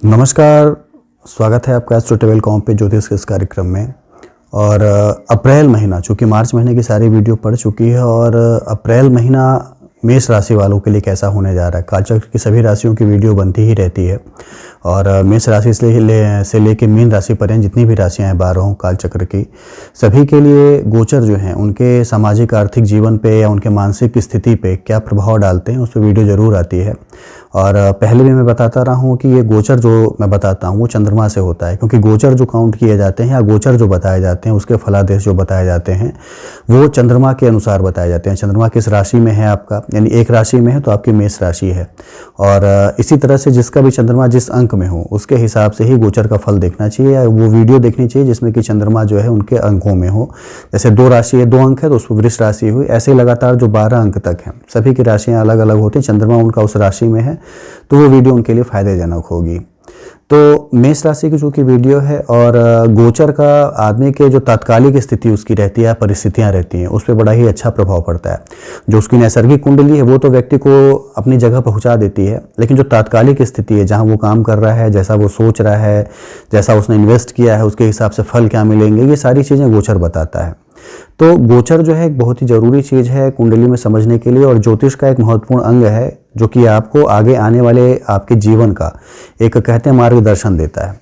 नमस्कार, स्वागत है आपका एस्ट्रोटेबल.com पे ज्योतिष के इस कार्यक्रम में। और अप्रैल महीना, चूँकि मार्च महीने की सारी वीडियो पड़ चुकी है और अप्रैल महीना मेष राशि वालों के लिए कैसा होने जा रहा है। कालचक्र की सभी राशियों की वीडियो बनती ही रहती है और मेष राशि से लेके मीन राशि पर्यंत जितनी भी राशियां हैं 12 कालचक्र की, सभी के लिए गोचर जो हैं उनके सामाजिक आर्थिक जीवन पे या उनके मानसिक स्थिति पे क्या प्रभाव डालते हैं, उस पर वीडियो ज़रूर आती है। और पहले भी मैं बताता रहा हूँ कि ये गोचर जो मैं बताता हूँ वो चंद्रमा से होता है, क्योंकि गोचर जो काउंट किए जाते हैं या गोचर जो बताए जाते हैं उसके फलादेश जो बताए जाते हैं वो चंद्रमा के अनुसार बताए जाते हैं। चंद्रमा किस राशि में है आपका, यानी एक राशि में है तो आपकी मेष राशि है, और इसी तरह से जिसका भी चंद्रमा जिस अंक में हो उसके हिसाब से ही गोचर का फल देखना चाहिए, या वो वीडियो देखनी चाहिए जिसमें कि चंद्रमा जो है उनके अंकों में हो। जैसे 2 राशि है, 2 अंक है तो उसको वृष राशि हुई। ऐसे लगातार जो 12 अंक तक हैं सभी की राशियाँ अलग अलग होती हैं, चंद्रमा उनका उस राशि में है तो वो वीडियो उनके लिए फ़ायदेजनक होगी। तो मेष राशि की चूँकि वीडियो है और गोचर का आदमी के जो तात्कालिक स्थिति उसकी रहती है, परिस्थितियां रहती हैं, उस पर बड़ा ही अच्छा प्रभाव पड़ता है। जो उसकी नैसर्गिक कुंडली है वो तो व्यक्ति को अपनी जगह पहुंचा देती है, लेकिन जो तात्कालिक स्थिति है, जहां वो काम कर रहा है, जैसा वो सोच रहा है, जैसा उसने इन्वेस्ट किया है, उसके हिसाब से फल क्या मिलेंगे, ये सारी चीज़ें गोचर बताता है। तो गोचर जो है एक बहुत ही ज़रूरी चीज़ है कुंडली में समझने के लिए, और ज्योतिष का एक महत्वपूर्ण अंग है जो कि आपको आगे आने वाले आपके जीवन का एक कहते हैं मार्गदर्शन देता है।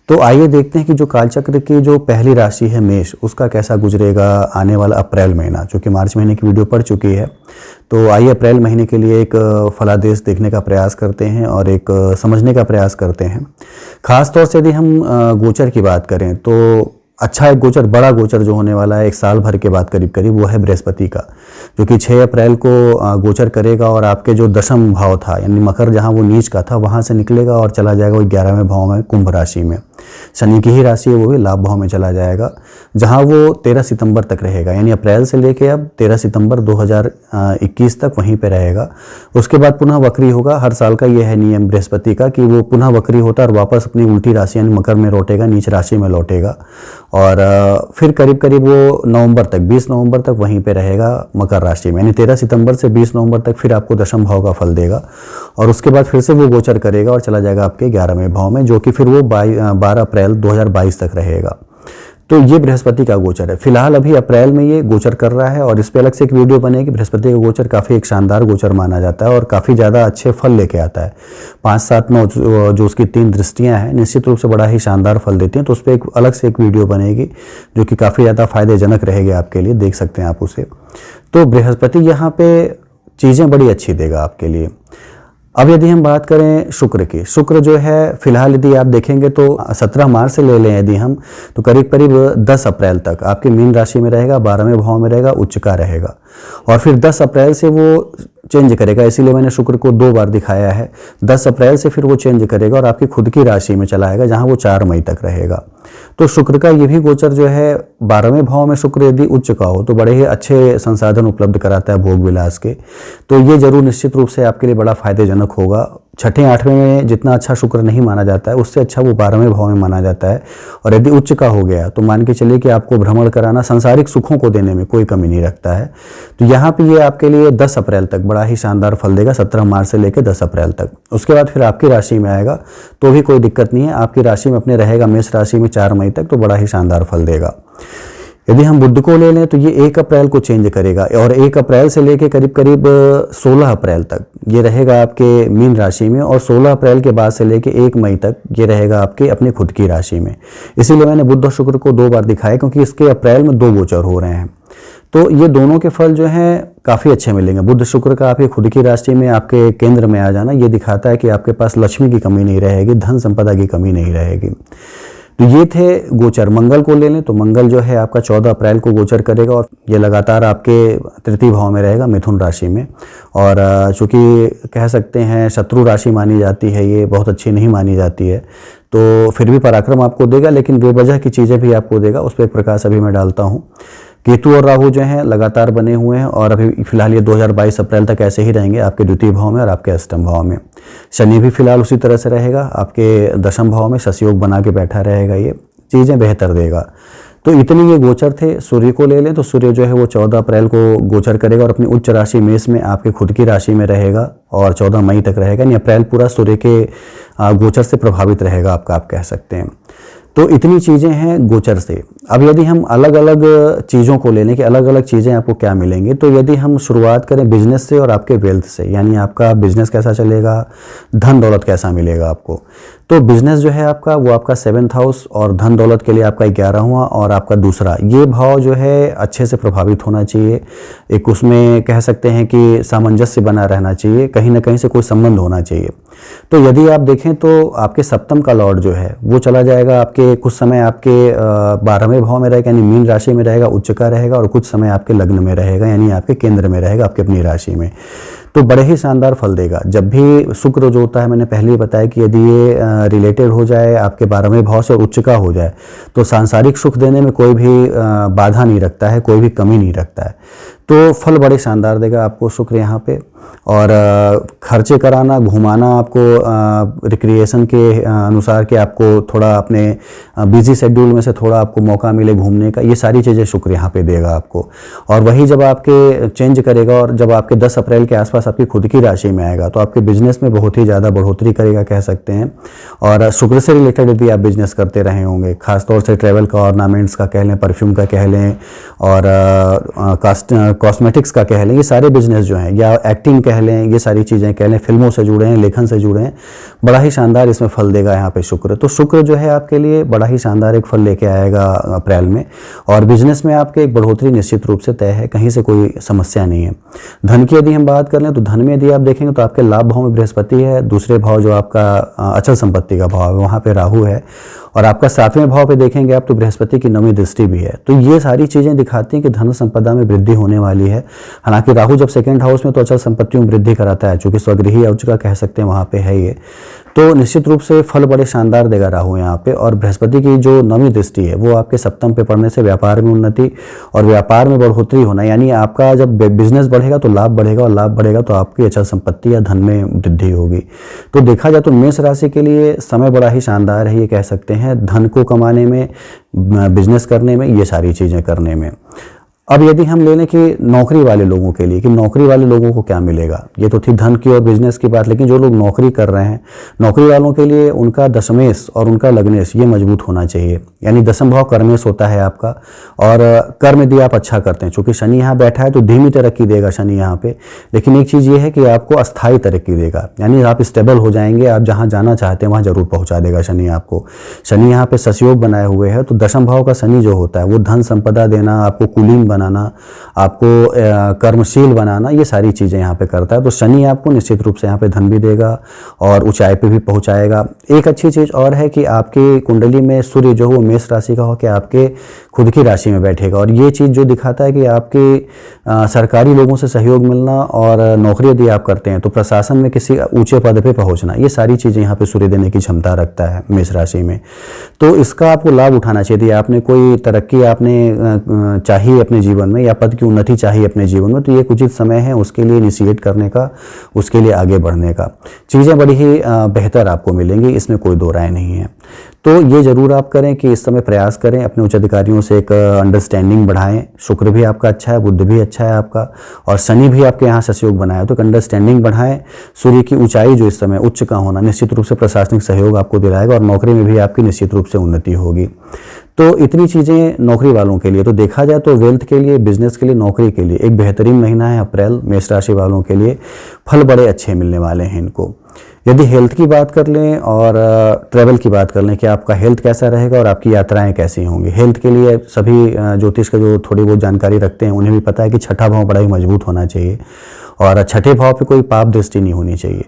तो आइए देखते हैं कि जो कालचक्र की जो पहली राशि है मेष, उसका कैसा गुजरेगा आने वाला अप्रैल महीना, जो कि मार्च महीने की वीडियो पड़ चुकी है। तो आइए अप्रैल महीने के लिए एक फलादेश देखने का प्रयास करते हैं और एक समझने का प्रयास करते हैं। खास तौर से यदि हम गोचर की बात करें तो अच्छा एक गोचर, बड़ा गोचर जो होने वाला है 1 साल भर के बाद करीब करीब, वो है बृहस्पति का, जो कि 6 अप्रैल को गोचर करेगा और आपके जो दशम भाव था यानी मकर, जहां वो नीच का था, वहां से निकलेगा और चला जाएगा वो 11वें भाव में कुंभ राशि में। शनि की ही राशि है, वो भी लाभ भाव में चला जाएगा, जहां वो 13 सितंबर तक रहेगा, यानी अप्रैल से लेके अब 13 सितंबर 2021 तक वहीं पे रहेगा। उसके बाद पुनः वक्री होगा। हर साल का ये है नियम बृहस्पति का कि वो पुनः वक्री होता है और वापस अपनी उल्टी राशि यानी मकर में लौटेगा, नीच राशि में लौटेगा, और फिर करीब करीब वो नवंबर तक, 20 नवंबर तक वहीं पे रहेगा मकर राशि में, यानी 13 सितंबर से 20 नवंबर तक फिर आपको दशम भाव का फल देगा। और उसके बाद फिर से वो गोचर करेगा और चला जाएगा आपके 11वें भाव में, जो कि फिर वो 12 अप्रैल 2022 तक रहेगा। तो ये बृहस्पति का गोचर है। फिलहाल अभी अप्रैल में ये गोचर कर रहा है और इस पे अलग से एक वीडियो बनेगी। बृहस्पति का गोचर काफ़ी एक शानदार गोचर माना जाता है और काफ़ी ज़्यादा अच्छे फल लेके आता है। 5, 7, 9 जो उसकी 3 दृष्टियां हैं निश्चित रूप से बड़ा ही शानदार फल देती हैं। तो उस पर एक अलग से एक वीडियो बनेगी जो कि काफ़ी ज़्यादा फायदेजनक रहेगी आपके लिए, देख सकते हैं आप उसे। तो बृहस्पति यहाँ पे चीज़ें बड़ी अच्छी देगा आपके लिए। अब यदि हम बात करें शुक्र की, शुक्र जो है फिलहाल यदि आप देखेंगे तो 17 मार्च से ले लें यदि हम, तो करीब करीब 10 अप्रैल तक आपकी मीन राशि में रहेगा, 12वें भाव में रहेगा, उच्च का रहेगा, और फिर 10 अप्रैल से वो चेंज करेगा। इसीलिए मैंने शुक्र को 2 बार दिखाया है। 10 अप्रैल से फिर वो चेंज करेगा और आपकी खुद की राशि में चला आएगा, जहां वो 4 मई तक रहेगा। तो शुक्र का ये भी गोचर जो है 12वें भाव में शुक्र यदि उच्च का हो तो बड़े ही अच्छे संसाधन उपलब्ध कराता है भोग विलास के। तो ये जरूर निश्चित रूप से आपके लिए बड़ा फायदेजनक होगा। 6ठे 8वें में जितना अच्छा शुक्र नहीं माना जाता है, उससे अच्छा वो 12वें भाव में माना जाता है। और यदि उच्च का हो गया तो मान के चलिए कि आपको भ्रमण कराना, सांसारिक सुखों को देने में कोई कमी नहीं रखता है। तो यहाँ पे ये आपके लिए 10 अप्रैल तक बड़ा ही शानदार फल देगा, 17 मार्च से लेकर 10 अप्रैल तक। उसके बाद फिर आपकी राशि में आएगा तो भी कोई दिक्कत नहीं है, आपकी राशि में अपने रहेगा मेष राशि में 4 मई तक, तो बड़ा ही शानदार फल देगा। यदि हम बुध को ले लें तो ये 1 अप्रैल को चेंज करेगा और 1 अप्रैल से लेके करीब करीब 16 अप्रैल तक ये रहेगा आपके मीन राशि में, और 16 अप्रैल के बाद से लेके 1 मई तक ये रहेगा आपके अपनी खुद की राशि में। इसीलिए मैंने बुध और शुक्र को 2 बार दिखाया, क्योंकि इसके अप्रैल में 2 गोचर हो रहे हैं। तो ये दोनों के फल जो हैं काफ़ी अच्छे मिलेंगे। बुध शुक्र का आपकी खुद की राशि में आपके केंद्र में आ जाना ये दिखाता है कि आपके पास लक्ष्मी की कमी नहीं रहेगी, धन संपदा की कमी नहीं रहेगी। तो ये थे गोचर। मंगल को ले लें तो मंगल जो है आपका 14 अप्रैल को गोचर करेगा और ये लगातार आपके तृतीय भाव में रहेगा, मिथुन राशि में। और चूँकि कह सकते हैं शत्रु राशि मानी जाती है, ये बहुत अच्छी नहीं मानी जाती है, तो फिर भी पराक्रम आपको देगा, लेकिन बेवजह की चीज़ें भी आपको देगा। उस पर एक प्रकाश अभी मैं डालता हूँ। केतु और राहु जो हैं लगातार बने हुए हैं और अभी फिलहाल ये 2022 अप्रैल तक ऐसे ही रहेंगे आपके द्वितीय भाव में और आपके अष्टम भाव में। शनि भी फिलहाल उसी तरह से रहेगा, आपके दशम भाव में शशि योग बना के बैठा रहेगा, ये चीज़ें बेहतर देगा। तो इतने ये गोचर थे। सूर्य को ले लें तो सूर्य जो है वो 14 अप्रैल को गोचर करेगा और अपनी उच्च राशि मेष में आपके खुद की राशि में रहेगा और 14 मई तक रहेगा, यानी अप्रैल पूरा सूर्य के गोचर से प्रभावित रहेगा आपका, आप कह सकते हैं। तो इतनी चीज़ें हैं गोचर से। अब यदि हम अलग अलग चीज़ों को ले लें कि अलग अलग चीज़ें आपको क्या मिलेंगी, तो यदि हम शुरुआत करें बिजनेस से और आपके वेल्थ से, यानी आपका बिजनेस कैसा चलेगा, धन दौलत कैसा मिलेगा आपको, तो बिजनेस जो है आपका वो आपका 7th हाउस और धन दौलत के लिए आपका 11वां और आपका दूसरा, ये भाव जो है अच्छे से प्रभावित होना चाहिए। एक उसमें कह सकते हैं कि सामंजस्य बना रहना चाहिए, कहीं ना कहीं से कोई संबंध होना चाहिए। तो यदि आप देखें तो आपके सप्तम का लॉर्ड जो है वो चला जाएगा आपके कुछ समय आपके 12वें भाव में रहेगा, यानी मीन राशि में रहेगा, उच्च का रहेगा, और कुछ समय आपके लग्न में रहेगा, यानी आपके केंद्र में रहेगा, आपके अपनी राशि में। तो बड़े ही शानदार फल देगा। जब भी शुक्र जो होता है, मैंने पहले ही बताया कि यदि ये रिलेटेड हो जाए आपके 12वें भाव से और उच्च का हो जाए तो सांसारिक सुख देने में कोई भी बाधा नहीं रखता है, कोई भी कमी नहीं रखता है। तो फल बड़े शानदार देगा आपको शुक्र यहाँ पे। और खर्चे कराना, घुमाना आपको रिक्रिएशन के अनुसार कि आपको थोड़ा अपने बिजी शेड्यूल में से थोड़ा आपको मौका मिले घूमने का, ये सारी चीज़ें शुक्र यहाँ पे देगा आपको। और वही जब आपके चेंज करेगा और जब आपके 10 अप्रैल के आसपास आपकी खुद की राशि में आएगा तो आपके बिजनेस में बहुत ही ज़्यादा बढ़ोतरी करेगा, कह सकते हैं। और शुक्र से रिलेटेड यदि आप बिजनेस करते रहे होंगे, खासतौर से ट्रैवल का, ऑर्नामेंट्स का कह लें, परफ्यूम का कह लें, और कॉस्मेटिक्स का कह लें, ये सारे बिजनेस जो हैं, या एक्टिंग कह लें, ये सारी चीज़ें कह लें, फिल्मों से जुड़े हैं, लेखन से जुड़े हैं, बड़ा ही शानदार इसमें फल देगा यहाँ पे शुक्र। तो शुक्र जो है आपके लिए बड़ा ही शानदार एक फल लेके आएगा अप्रैल में, और बिजनेस में आपके एक बढ़ोतरी निश्चित रूप से तय है, कहीं से कोई समस्या नहीं है। धन की यदि हम बात कर लें तो धन में यदि आप देखेंगे तो आपके लाभ भाव में बृहस्पति है, दूसरे भाव जो आपका अचल संपत्ति का भाव है वहाँ पे राहु है, और आपका 7वें भाव पे देखेंगे आप तो बृहस्पति की 9वीं दृष्टि भी है। तो ये सारी चीज़ें दिखाती हैं कि धन संपदा में वृद्धि होने वाली है। हालांकि राहु जब 2nd हाउस में तो अचल संपत्तियों में वृद्धि कराता है, चूंकि स्वगृही उच्च का कह सकते हैं वहाँ पे है ये, तो निश्चित रूप से फल बड़े शानदार देगा राहु यहाँ पे। और बृहस्पति की जो 9वीं दृष्टि है वो आपके सप्तम पे पड़ने से व्यापार में उन्नति और व्यापार में बढ़ोतरी होना, यानी आपका जब बिजनेस बढ़ेगा तो लाभ बढ़ेगा, और लाभ बढ़ेगा तो आपकी अचल संपत्ति या धन में वृद्धि होगी। तो देखा जाए तो मेष राशि के लिए समय बड़ा ही शानदार है, ये कह सकते हैं, धन को कमाने में, बिजनेस करने में, ये सारी चीज़ें करने में। अब यदि हम ले लें कि नौकरी वाले लोगों के लिए, कि नौकरी वाले लोगों को क्या मिलेगा, ये तो थी धन की और बिजनेस की बात, लेकिन जो लोग नौकरी कर रहे हैं, नौकरी वालों के लिए उनका दशमेश और उनका लग्नेश ये मजबूत होना चाहिए। यानी दशम भाव कर्मेश होता है आपका, और कर्म यदि आप अच्छा करते हैं, चूंकि शनि यहाँ बैठा है तो धीमी तरक्की देगा शनि यहाँ पे, लेकिन एक चीज़ ये है कि आपको अस्थायी तरक्की देगा, यानी आप स्टेबल हो जाएंगे, आप जहाँ जाना चाहते हैं वहाँ जरूर पहुँचा देगा शनि आपको। शनि यहाँ पे ससयोग बनाए हुए है, तो दशम भाव का शनि जो होता है वो धन संपदा देना, आपको कुलीन बनाना, आपको कर्मशील बनाना, ये सारी चीज़ें यहाँ पे करता है। तो शनि आपको निश्चित रूप से यहाँ पे धन भी देगा और ऊंचाई पे भी पहुँचाएगा। एक अच्छी चीज़ और है कि आपकी कुंडली में सूर्य जो हो मेष राशि का हो कि आपके खुद की राशि में बैठेगा, और ये चीज़ जो दिखाता है कि आपके सरकारी लोगों से सहयोग मिलना, और नौकरी यदि आप करते हैं तो प्रशासन में किसी ऊंचे पद पे पहुंचना, ये सारी चीज़ें यहाँ पे सूर्य देने की क्षमता रखता है मेष राशि में। तो इसका आपको लाभ उठाना चाहिए। यदि आपने कोई तरक्की आपने चाहिए अपने जीवन में, या पद की उन्नति चाहिए अपने जीवन में, तो ये उचित समय है उसके लिए इनिशिएट करने का, उसके लिए आगे बढ़ने का। चीज़ें बड़ी ही बेहतर आपको मिलेंगी, इसमें कोई दो राय नहीं है। तो ये जरूर आप करें कि इस समय प्रयास करें, अपने उच्च अधिकारियों से एक अंडरस्टैंडिंग बढ़ाएं। शुक्र भी आपका अच्छा है, बुध भी अच्छा है आपका, और शनि भी आपके यहाँ सहयोग बनाया, तो अंडरस्टैंडिंग बढ़ाएं। सूर्य की ऊंचाई जो इस समय उच्च का होना निश्चित रूप से प्रशासनिक सहयोग आपको दिलाएगा, और नौकरी में भी आपकी निश्चित रूप से उन्नति होगी। तो इतनी चीज़ें नौकरी वालों के लिए। तो देखा जाए तो वेल्थ के लिए, बिजनेस के लिए, नौकरी के लिए एक बेहतरीन महीना है अप्रैल मेष राशि वालों के लिए। फल बड़े अच्छे मिलने वाले हैं इनको। यदि हेल्थ की बात कर लें और ट्रैवल की बात कर लें कि आपका हेल्थ कैसा रहेगा और आपकी यात्राएं कैसी होंगी। हेल्थ के लिए सभी ज्योतिष का जो थोड़ी बहुत जानकारी रखते हैं उन्हें भी पता है कि छठा भाव बड़ा ही मजबूत होना चाहिए, और छठे भाव पे कोई पाप दृष्टि नहीं होनी चाहिए।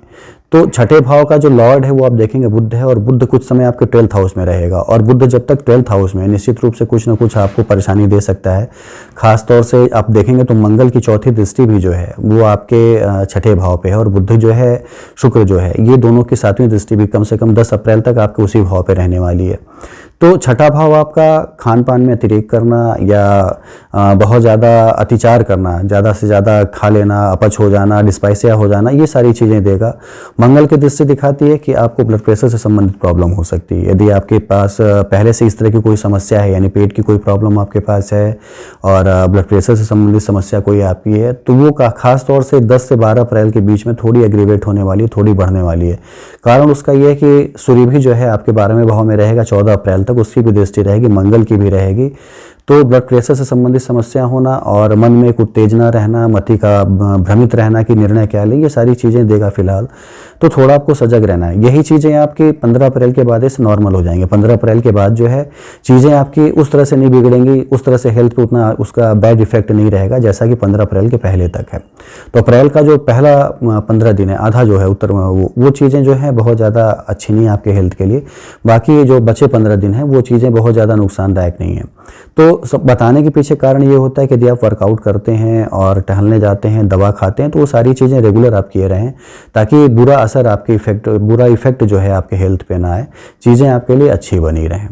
तो छठे भाव का जो लॉर्ड है वो आप देखेंगे बुध है, और बुध कुछ समय आपके 12th हाउस में रहेगा, और बुध जब तक 12th हाउस में निश्चित रूप से कुछ ना कुछ आपको परेशानी दे सकता है। खास तौर से आप देखेंगे तो मंगल की चौथी दृष्टि भी जो है वो आपके छठे भाव पे है, और बुध जो है, शुक्र जो है, ये दोनों की 7वीं दृष्टि भी कम से कम 10 अप्रैल तक आपके उसी भाव पे रहने वाली है। तो छठा भाव आपका खान पान में अतिरेक करना, या बहुत ज़्यादा अतिचार करना, ज़्यादा से ज़्यादा खा लेना, अपच हो जाना, डिस्पाइसिया हो जाना, ये सारी चीज़ें देगा। मंगल की दृष्टि दिखाती है कि आपको ब्लड प्रेशर से संबंधित प्रॉब्लम हो सकती है। यदि आपके पास पहले से इस तरह की कोई समस्या है, यानी पेट की कोई प्रॉब्लम आपके पास है और ब्लड प्रेशर से संबंधित समस्या कोई आपकी है, तो वो खास तौर से 10 से 12 अप्रैल के बीच में थोड़ी एग्रीवेट होने वाली है, थोड़ी बढ़ने वाली है। कारण उसका ये है कि सूर्य भी जो है आपके 12वें भाव में रहेगा 14 अप्रैल तक, उसकी भी दृष्टि रहेगी, मंगल की भी रहेगी। तो ब्लड प्रेशर से संबंधित समस्या होना और मन में एक उत्तेजना रहना, मति का भ्रमित रहना कि निर्णय क्या लें, ये सारी चीज़ें देगा फिलहाल। तो थोड़ा आपको सजग रहना है। यही चीज़ें आपकी 15 अप्रैल के बाद से नॉर्मल हो जाएंगे। 15 अप्रैल के बाद जो है चीज़ें आपकी उस तरह से नहीं बिगड़ेंगी, उस तरह से हेल्थ पे उतना उसका बैड इफेक्ट नहीं रहेगा जैसा कि 15 अप्रैल के पहले तक है। तो अप्रैल का जो पहला 15 दिन है, आधा जो है उत्तर में, वो चीज़ें जो है बहुत ज़्यादा अच्छी नहीं है आपके हेल्थ के लिए। बाकी जो बचे 15 दिन हैं वो चीज़ें बहुत ज़्यादा नुकसानदायक नहीं है। तो सब बताने के पीछे कारण ये होता है कि यदि आप वर्कआउट करते हैं और टहलने जाते हैं, दवा खाते हैं, तो वो सारी चीज़ें रेगुलर आप किए रहें ताकि बुरा असर आपके बुरा इफेक्ट जो है आपके हेल्थ पे ना आए, चीज़ें आपके लिए अच्छी बनी रहें।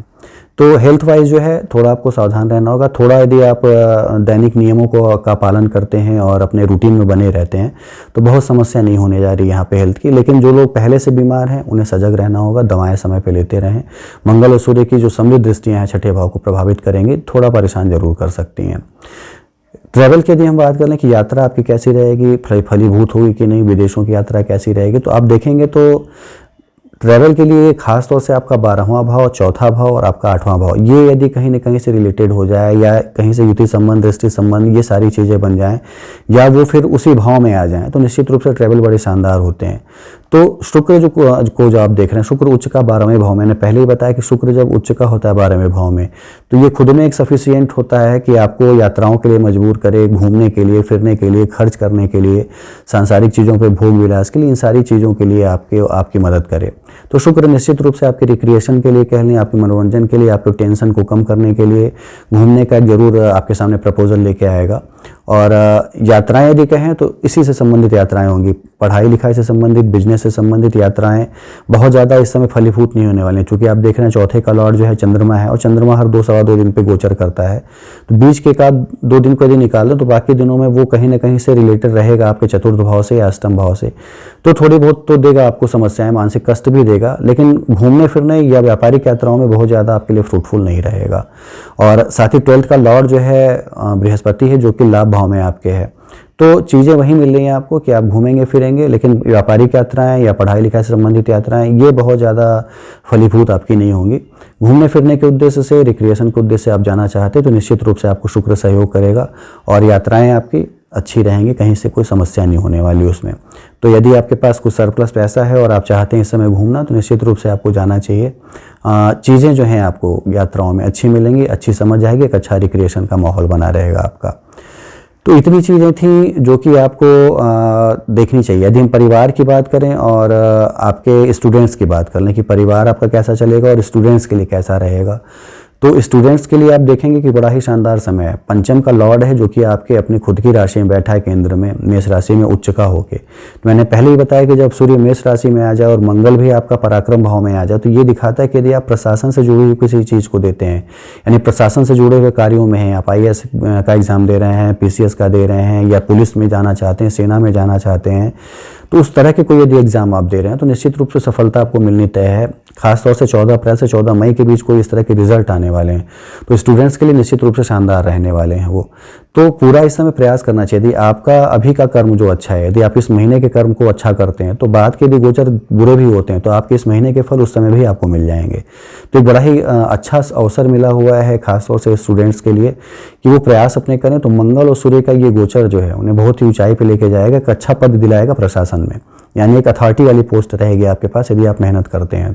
तो हेल्थ वाइज जो है थोड़ा आपको सावधान रहना होगा। थोड़ा यदि आप दैनिक नियमों का पालन करते हैं और अपने रूटीन में बने रहते हैं तो बहुत समस्या नहीं होने जा रही यहाँ पे हेल्थ की। लेकिन जो लोग पहले से बीमार हैं उन्हें सजग रहना होगा, दवाएं समय पे लेते रहें। मंगल और सूर्य की जो समृद्ध दृष्टियाँ हैं छठे भाव को प्रभावित करेंगी, थोड़ा परेशान जरूर कर सकती हैं। ट्रैवल की यदि हम बात कर लें कि यात्रा आपकी कैसी रहेगी, फलीभूत होगी कि नहीं, विदेशों की यात्रा कैसी रहेगी, तो आप देखेंगे तो ट्रैवल के लिए खास तौर से आपका 12वां भाव, चौथा भाव और आपका 8वां भाव, ये यदि कहीं न कहीं से रिलेटेड हो जाए या कहीं से युति संबंध, दृष्टि संबंध, ये सारी चीज़ें बन जाएं या वो फिर उसी भाव में आ जाएं, तो निश्चित रूप से ट्रैवल बड़े शानदार होते हैं। तो शुक्र जो आप देख रहे हैं, शुक्र उच्च का 12वें भाव, मैंने पहले ही बताया कि शुक्र जब उच्च का होता है 12वें भाव में, तो ये खुद में एक सफिशिएंट होता है कि आपको यात्राओं के लिए मजबूर करे, घूमने के लिए, फिरने के लिए, खर्च करने के लिए, सांसारिक चीज़ों पर भोग विलास के लिए, इन सारी चीज़ों के लिए आपकी मदद करे। तो शुक्र निश्चित रूप से आपके रिक्रिएशन के लिए कह लें, आपके मनोरंजन के लिए, आपके टेंशन को कम करने के लिए, घूमने का जरूर आपके सामने प्रपोजल लेके आएगा। और यात्राएं यदि कहें तो इसी से संबंधित यात्राएं होंगी, पढ़ाई लिखाई से संबंधित, बिजनेस से संबंधित यात्राएं बहुत ज़्यादा इस समय फलीभूत नहीं होने वाली हैं, क्योंकि आप देख रहे हैं चौथे का लॉर्ड जो है चंद्रमा है और चंद्रमा हर 2-2.5 दिन पे गोचर करता है। तो बीच के एक आध 2 दिन को यदि निकाल लें तो बाकी दिनों में वो कहीं ना कहीं से रिलेटेड रहेगा आपके चतुर्थ भाव से या अष्टम भाव से। तो थोड़ी बहुत तो देगा आपको समस्याएं, मानसिक कष्ट भी देगा, लेकिन घूमने फिरने या व्यापारिक यात्राओं में बहुत ज़्यादा आपके लिए फ्रूटफुल नहीं रहेगा। और साथ ही 12th का लॉर्ड जो है बृहस्पति है, जो कि लाभ भाव में आपके है। तो चीज़ें वही मिल रही हैं आपको कि आप घूमेंगे फिरेंगे, लेकिन व्यापारिक यात्राएं या पढ़ाई लिखाई से संबंधित यात्राएं ये बहुत ज़्यादा फलीभूत आपकी नहीं होंगी। घूमने फिरने के उद्देश्य से, रिक्रिएशन के उद्देश्य से आप जाना चाहते हैं तो निश्चित रूप से आपको शुक्र सहयोग करेगा और यात्राएं आपकी अच्छी रहेंगी, कहीं से कोई समस्या नहीं होने वाली उसमें। तो यदि आपके पास कुछ सरप्लस पैसा है और आप चाहते हैं इस समय घूमना, तो निश्चित रूप से आपको जाना चाहिए। चीज़ें जो हैं आपको यात्राओं में अच्छी मिलेंगी, अच्छी समझ आएगी, एक अच्छा रिक्रिएशन का माहौल बना रहेगा आपका। तो इतनी चीज़ें थी जो कि आपको देखनी चाहिए। यदि हम परिवार की बात करें और आपके स्टूडेंट्स की बात कर लें कि परिवार आपका कैसा चलेगा और स्टूडेंट्स के लिए कैसा रहेगा, तो स्टूडेंट्स के लिए आप देखेंगे कि बड़ा ही शानदार समय है। पंचम का लॉर्ड है जो कि आपके अपनी खुद की राशि में बैठा है, केंद्र में, मेष राशि में उच्च का होके। तो मैंने पहले ही बताया कि जब सूर्य मेष राशि में आ जाए और मंगल भी आपका पराक्रम भाव में आ जाए, तो ये दिखाता है कि यदि आप प्रशासन से जुड़ी हुई किसी चीज़ को देते हैं, यानी प्रशासन से जुड़े हुए कार्यों में हैं, आप IAS का एग्ज़ाम दे रहे हैं, PCS का दे रहे हैं, या पुलिस में जाना चाहते हैं, सेना में जाना चाहते हैं, तो उस तरह के कोई यदि एग्जाम आप दे रहे हैं तो निश्चित रूप से सफलता आपको मिलनी तय है। खासतौर से 14 अप्रैल से 14 मई के बीच कोई इस तरह के रिजल्ट आने वाले हैं, तो स्टूडेंट्स के लिए निश्चित रूप से शानदार रहने वाले हैं वो। तो पूरा इस समय प्रयास करना चाहिए। यदि आपका अभी का कर्म जो अच्छा है, यदि आप इस महीने के कर्म को अच्छा करते हैं, तो बाद के यदि गोचर बुरे भी होते हैं तो आपके इस महीने के फल उस समय भी आपको मिल जाएंगे। तो एक बड़ा ही अच्छा अवसर मिला हुआ है खासतौर से स्टूडेंट्स के लिए कि वो प्रयास अपने करें। तो मंगल और सूर्य का ये गोचर जो है उन्हें बहुत ही ऊंचाई पर लेके जाएगा, एक अच्छा पद दिलाएगा प्रशासन में, यानी एक अथॉरिटी वाली पोस्ट रहेगी आपके पास यदि आप मेहनत करते हैं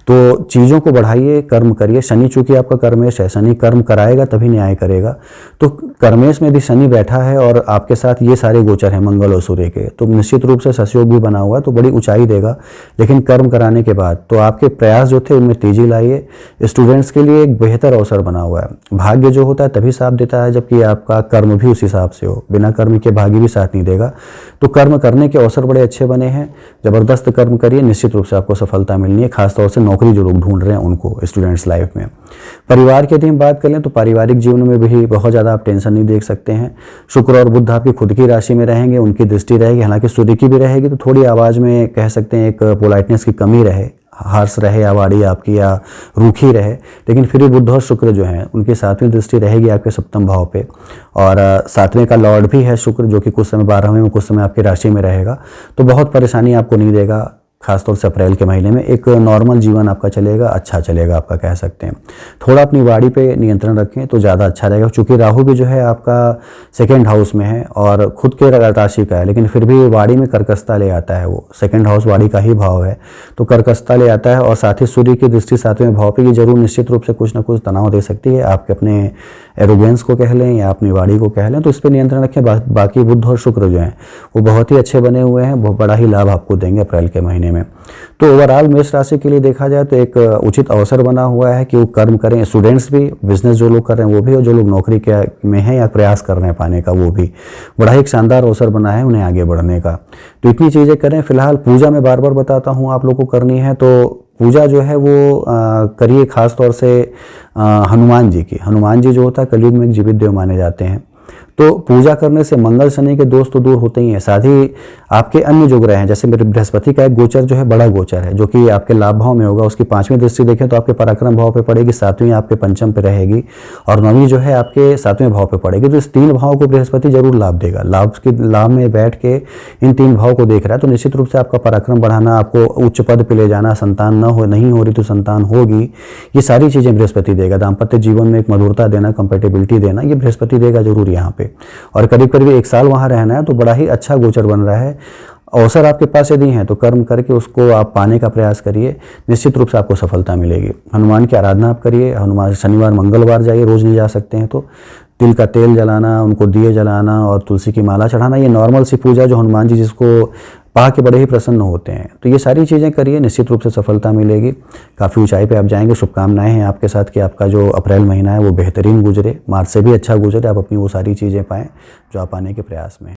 तो चीज़ों को बढ़ाइए, कर्म करिए। शनि चूंकि आपका कर्मेश है, शनि कर्म कराएगा तभी न्याय करेगा। तो कर्मेश में यदि शनि बैठा है और आपके साथ ये सारे गोचर हैं मंगल और सूर्य के, तो निश्चित रूप से सहयोग भी बना हुआ है, तो बड़ी ऊंचाई देगा। लेकिन कर्म कराने के बाद तो आपके प्रयास जो थे उनमें तेजी लाइए। स्टूडेंट्स के लिए एक बेहतर अवसर बना हुआ है। भाग्य जो होता है तभी साथ देता है जबकि आपका कर्म भी उस हिसाब से हो, बिना कर्म के भाग्य भी साथ नहीं देगा। तो कर्म करने के अवसर बड़े अच्छे बने हैं, ज़बरदस्त कर्म करिए, निश्चित रूप से आपको सफलता मिलनी है। खासतौर से नौकरी जो लोग ढूंढ रहे हैं उनको, स्टूडेंट्स लाइफ में। परिवार की यदि हम बात करें तो पारिवारिक जीवन में भी बहुत ज़्यादा आप टेंशन नहीं देख सकते हैं। शुक्र और बुध आपकी खुद की राशि में रहेंगे, उनकी दृष्टि रहेगी, हालांकि सूर्य की भी रहेगी, तो थोड़ी आवाज़ में कह सकते हैं एक पोलाइटनेस की कमी रहे, हार्श रहे आवाड़ी आपकी या रूखी रहे, लेकिन फिर भी बुध और शुक्र जो हैं उनकी 7वीं दृष्टि रहेगी आपके सप्तम भाव पे, और 7वें का लॉर्ड भी है शुक्र, जो कि कुछ समय 12वें में, कुछ समय आपकी राशि में रहेगा। तो बहुत परेशानी आपको नहीं देगा। खासतौर से अप्रैल के महीने में एक नॉर्मल जीवन आपका चलेगा, अच्छा चलेगा आपका, कह सकते हैं। थोड़ा अपनी वाणी पे नियंत्रण रखें तो ज़्यादा अच्छा रहेगा, क्योंकि राहु भी जो है आपका 2nd हाउस में है और खुद के राशि का है, लेकिन फिर भी वाणी में कर्कशता ले आता है। वो 2nd हाउस वाणी का ही भाव है, तो कर्कशता ले आता है। और साथ ही सूर्य की दृष्टि 7वें भाव पर, ये जरूर निश्चित रूप से कुछ ना कुछ तनाव दे सकती है, आपके अपने एरोगेंस को कह लें या अपनी वाणी को कह लें, तो इस पर नियंत्रण रखें। बाकी बुध और शुक्र जो हैं वो बहुत ही अच्छे बने हुए हैं, बहुत बड़ा ही लाभ आपको देंगे अप्रैल के महीने में। तो ओवरऑल मेष राशि के लिए देखा जाए तो एक उचित अवसर बना हुआ है कि वो कर्म करें, स्टूडेंट्स भी, बिजनेस जो लोग कर रहे हैं वो भी, और जो लोग नौकरी के में हैं या प्रयास कर रहे हैं पाने का वो भी, बड़ा ही एक शानदार अवसर बना है उन्हें आगे बढ़ने का। तो इतनी चीज़ें करें। फिलहाल पूजा मैं बार बार बताता हूँ आप लोग को करनी है, तो पूजा जो है वो करिए खास तौर से हनुमान जी की। हनुमान जी जो होता है कलयुग में एक जीवित देव माने जाते हैं, तो पूजा करने से मंगल शनि के दोष तो दूर होते ही हैं, साथ ही आपके अन्य जो ग्रह हैं, जैसे मेरे बृहस्पति का एक गोचर जो है बड़ा गोचर है, जो कि आपके लाभ भाव में होगा, उसकी 5वीं दृष्टि देखें तो आपके पराक्रम भाव पे पड़ेगी, 7वीं आपके पंचम पे रहेगी, और 9वीं जो है आपके 7वें भाव पे पड़ेगी। तो इस 3 भाव को बृहस्पति जरूर लाभ देगा। लाभ में बैठ के इन 3 भाव को देख रहा है, तो निश्चित रूप से आपका पराक्रम बढ़ाना, आपको उच्च पद पे ले जाना, संतान नहीं हो रही तो संतान होगी, ये सारी चीज़ें बृहस्पति देगा। दाम्पत्य जीवन में एक मधुरता देना, कंपेटेबिलिटी देना, ये बृहस्पति देगा जरूर यहाँ पे। और करीब करीब 1 साल वहाँ रहना है, तो बड़ा ही अच्छा गोचर बन रहा है। अवसर आपके पास यदि हैं तो कर्म करके उसको आप पाने का प्रयास करिए, निश्चित रूप से आपको सफलता मिलेगी। हनुमान की आराधना आप करिए, हनुमान शनिवार मंगलवार जाइए, रोज नहीं जा सकते हैं तो तिल का तेल जलाना, उनको दिए जलाना और तुलसी की माला चढ़ाना, ये नॉर्मल सी पूजा जो हनुमान जी जिसको पा के बड़े ही प्रसन्न होते हैं, तो ये सारी चीज़ें करिए, निश्चित रूप से सफलता मिलेगी। काफ़ी ऊंचाई पे आप जाएंगे। शुभकामनाएं हैं आपके साथ कि आपका जो अप्रैल महीना है वो बेहतरीन गुजरे, मार्च से भी अच्छा गुजरे, आप अपनी वो सारी चीज़ें पाएँ जो आप पाने के प्रयास में हैं।